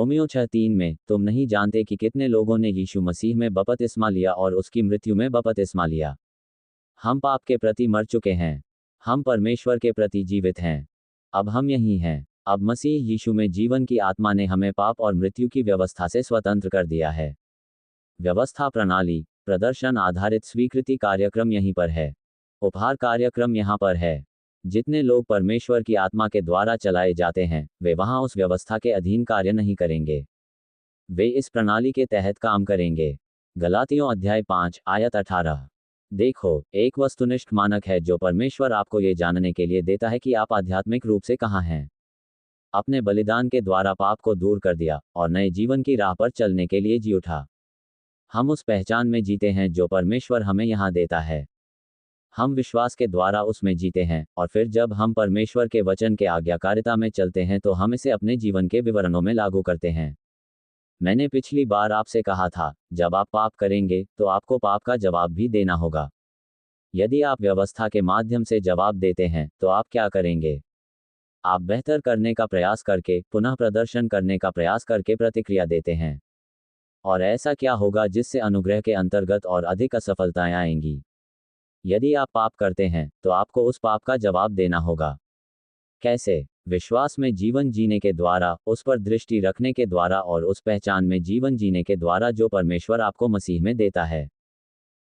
Romeo 6:3 में, तुम नहीं जानते कि कितने लोगों ने यीशु मसीह में बपतिस्मा लिया और उसकी मृत्यु में बपतिस्मा लिया। हम पाप के प्रति मर चुके हैं। हम परमेश्वर के प्रति जीवित हैं। अब हम यही हैं। अब मसीह यीशु में जीवन की आत्मा ने हमें पाप और मृत्यु की व्यवस्था से स्वतंत्र कर दिया है। व्यवस्था प्रणाली, प्रदर्शन आधारित स्वीकृति कार्यक्रम यहीं पर है। उपहार कार्यक्रम यहाँ पर है। जितने लोग परमेश्वर की आत्मा के द्वारा चलाए जाते हैं, वे वहाँ उस व्यवस्था के अधीन कार्य नहीं करेंगे। वे इस प्रणाली के तहत काम करेंगे। गलातियों अध्याय 5 आयत 18। देखो, एक वस्तुनिष्ठ मानक है जो परमेश्वर आपको ये जानने के लिए देता है कि आप आध्यात्मिक रूप से कहाँ हैं। अपने बलिदान के द्वारा पाप को दूर कर दिया और नए जीवन की राह पर चलने के लिए जी उठा। हम उस पहचान में जीते हैं जो परमेश्वर हमें यहाँ देता है। हम विश्वास के द्वारा उसमें जीते हैं, और फिर जब हम परमेश्वर के वचन के आज्ञाकारिता में चलते हैं तो हम इसे अपने जीवन के विवरणों में लागू करते हैं। मैंने पिछली बार आपसे कहा था, जब आप पाप करेंगे तो आपको पाप का जवाब भी देना होगा। यदि आप व्यवस्था के माध्यम से जवाब देते हैं तो आप क्या करेंगे? आप बेहतर करने का प्रयास करके, पुनः प्रदर्शन करने का प्रयास करके प्रतिक्रिया देते हैं। और ऐसा क्या होगा जिससे अनुग्रह के अंतर्गत और अधिक असफलताएं आएंगी? यदि आप पाप करते हैं तो आपको उस पाप का जवाब देना होगा। कैसे? विश्वास में जीवन जीने के द्वारा, उस पर दृष्टि रखने के द्वारा और उस पहचान में जीवन जीने के द्वारा जो परमेश्वर आपको मसीह में देता है।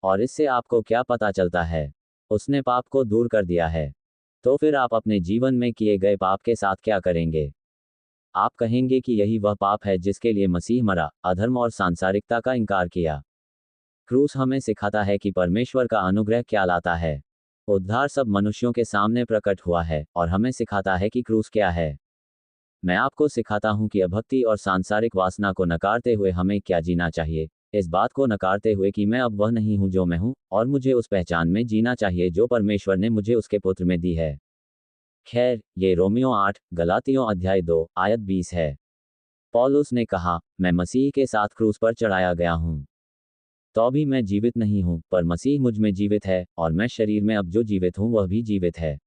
और इससे आपको क्या पता चलता है? उसने पाप को दूर कर दिया है। तो फिर आप अपने जीवन में किए गए पाप के साथ क्या करेंगे? आप कहेंगे कि यही वह पाप है जिसके लिए मसीह मरा, अधर्म और सांसारिकता का इनकार किया। क्रूस हमें सिखाता है कि परमेश्वर का अनुग्रह क्या लाता है। उद्धार सब मनुष्यों के सामने प्रकट हुआ है और हमें सिखाता है कि क्रूस क्या है। मैं आपको सिखाता हूं कि अभक्ति और सांसारिक वासना को नकारते हुए हमें क्या जीना चाहिए, इस बात को नकारते हुए कि मैं अब वह नहीं हूं जो मैं हूं, और मुझे उस पहचान में जीना चाहिए जो परमेश्वर ने मुझे उसके पुत्र में दी है। खैर, ये रोमियो 8, गलातियों अध्याय 2 आयत 20 है। पौलुस ने कहा, मैं मसीह के साथ क्रूस पर चढ़ाया गया हूं। तो भी मैं जीवित नहीं हूं, पर मसीह मुझ में जीवित है, और मैं शरीर में अब जो जीवित हूं वह भी जीवित है।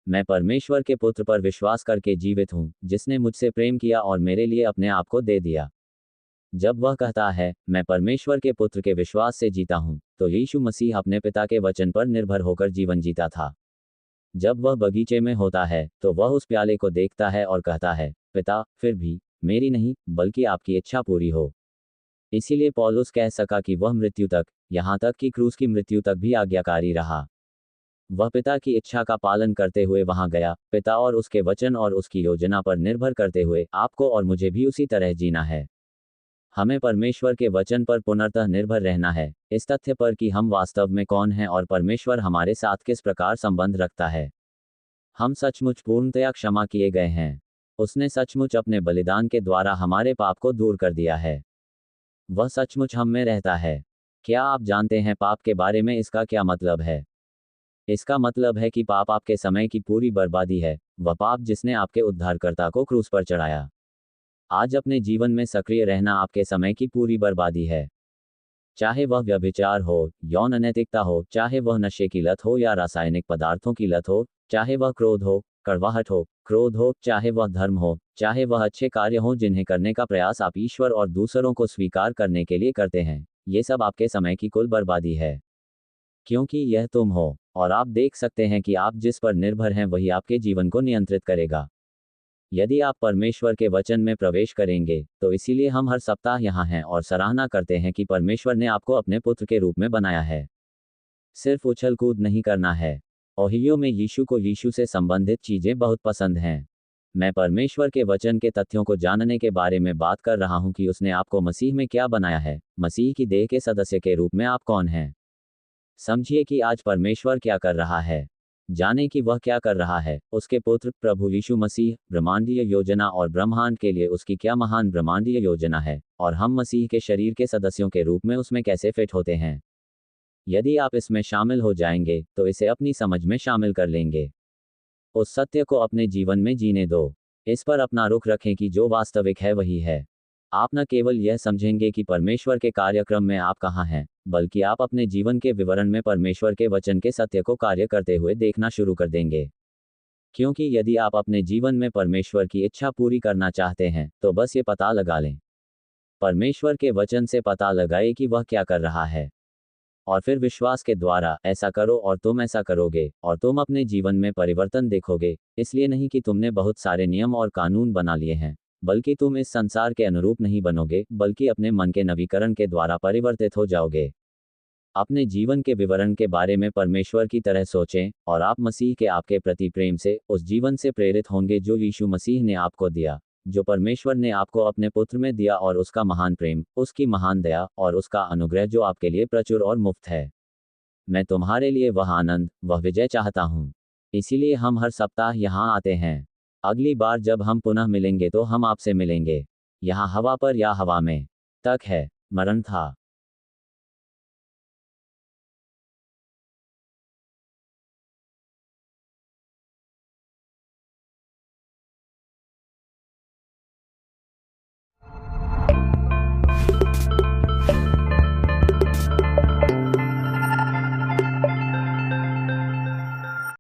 मैं परमेश्वर के पुत्र पर विश्वास करके जीवित हूं, जिसने मुझसे प्रेम किया और मेरे लिए अपने आप को दे दिया। जब वह कहता है, मैं परमेश्वर के पुत्र के विश्वास से जीता हूं, तो यीशु मसीह अपने पिता के वचन पर निर्भर होकर जीवन जीता था। जब वह बगीचे में होता है तो वह उस प्याले को देखता है और कहता है, पिता, फिर भी मेरी नहीं बल्कि आपकी इच्छा पूरी हो। इसीलिए पौलुस कह सका कि वह मृत्यु तक, यहाँ तक कि क्रूस की मृत्यु तक भी आज्ञाकारी रहा। वह पिता की इच्छा का पालन करते हुए वहां गया। पिता और उसके वचन और उसकी योजना पर निर्भर करते हुए आपको और मुझे भी उसी तरह जीना है। हमें परमेश्वर के वचन पर पुनर्तः निर्भर रहना है, इस तथ्य पर कि हम वास्तव में कौन हैं और परमेश्वर हमारे साथ किस प्रकार संबंध रखता है। हम सचमुच पूर्णतया क्षमा किए गए हैं। उसने सचमुच अपने बलिदान के द्वारा हमारे पाप को दूर कर दिया है। वह सचमुच हम में रहता है। क्या आप जानते हैं पाप के बारे में इसका क्या मतलब है? इसका मतलब है कि पाप आपके समय की पूरी बर्बादी है, वह पाप जिसने आपके उद्धारकर्ता को क्रूस पर चढ़ाया। आज अपने जीवन में सक्रिय रहना आपके समय की पूरी बर्बादी है। चाहे वह व्यभिचार हो, यौन अनैतिकता हो, चाहे वह नशे की लत हो या रासायनिक पदार्थों की लत हो, चाहे वह क्रोध हो, कड़वाहट हो, क्रोध हो, चाहे वह धर्म हो, चाहे वह अच्छे कार्य हो जिन्हें करने का प्रयास आप ईश्वर और दूसरों को स्वीकार करने के लिए करते हैं, ये सब आपके समय की कुल बर्बादी है। क्योंकि यह तुम हो, और आप देख सकते हैं कि आप जिस पर निर्भर हैं वही आपके जीवन को नियंत्रित करेगा। यदि आप परमेश्वर के वचन में प्रवेश करेंगे, तो इसीलिए हम हर सप्ताह यहाँ हैं और सराहना करते हैं कि परमेश्वर ने आपको अपने पुत्र के रूप में बनाया है। सिर्फ उछल कूद नहीं करना है। ओहियो में यीशु को यीशु से संबंधित चीजें बहुत पसंद हैं। मैं परमेश्वर के वचन के तथ्यों को जानने के बारे में बात कर रहा हूं कि उसने आपको मसीह में क्या बनाया है, मसीह की देह के सदस्य के रूप में आप कौन हैं। समझिए कि आज परमेश्वर क्या कर रहा है। जाने कि वह क्या कर रहा है। उसके पुत्र प्रभु यीशु मसीह, ब्रह्मांडीय योजना और ब्रह्मांड के लिए उसकी क्या महान ब्रह्मांडीय योजना है, और हम मसीह के शरीर के सदस्यों के रूप में उसमें कैसे फिट होते हैं। यदि आप इसमें शामिल हो जाएंगे तो इसे अपनी समझ में शामिल कर लेंगे। उस सत्य को अपने जीवन में जीने दो। इस पर अपना रुख रखें कि जो वास्तविक है वही है। आप न केवल यह समझेंगे कि परमेश्वर के कार्यक्रम में आप कहाँ हैं, बल्कि आप अपने जीवन के विवरण में परमेश्वर के वचन के सत्य को कार्य करते हुए देखना शुरू कर देंगे। क्योंकि यदि आप अपने जीवन में परमेश्वर की इच्छा पूरी करना चाहते हैं तो बस ये पता लगा लें, परमेश्वर के वचन से पता लगाए कि वह क्या कर रहा है, और फिर विश्वास के द्वारा ऐसा करो और तुम ऐसा करोगे और तुम अपने जीवन में परिवर्तन देखोगे। इसलिए नहीं कि तुमने बहुत सारे नियम और कानून बना लिए हैं, बल्कि तुम इस संसार के अनुरूप नहीं बनोगे, बल्कि अपने मन के नवीकरण के द्वारा परिवर्तित हो जाओगे। अपने जीवन के विवरण के बारे में परमेश्वर की तरह सोचें और आप मसीह के आपके प्रति प्रेम से उस जीवन से प्रेरित होंगे जो यीशु मसीह ने आपको दिया, जो परमेश्वर ने आपको अपने पुत्र में दिया, और उसका महान प्रेम, उसकी महान दया और उसका अनुग्रह जो आपके लिए प्रचुर और मुफ्त है। मैं तुम्हारे लिए वह आनंद, वह विजय चाहता हूँ। इसीलिए हम हर सप्ताह यहाँ आते हैं। अगली बार जब हम पुनः मिलेंगे तो हम आपसे मिलेंगे यहाँ हवा पर या हवा में। तक है, मरण था।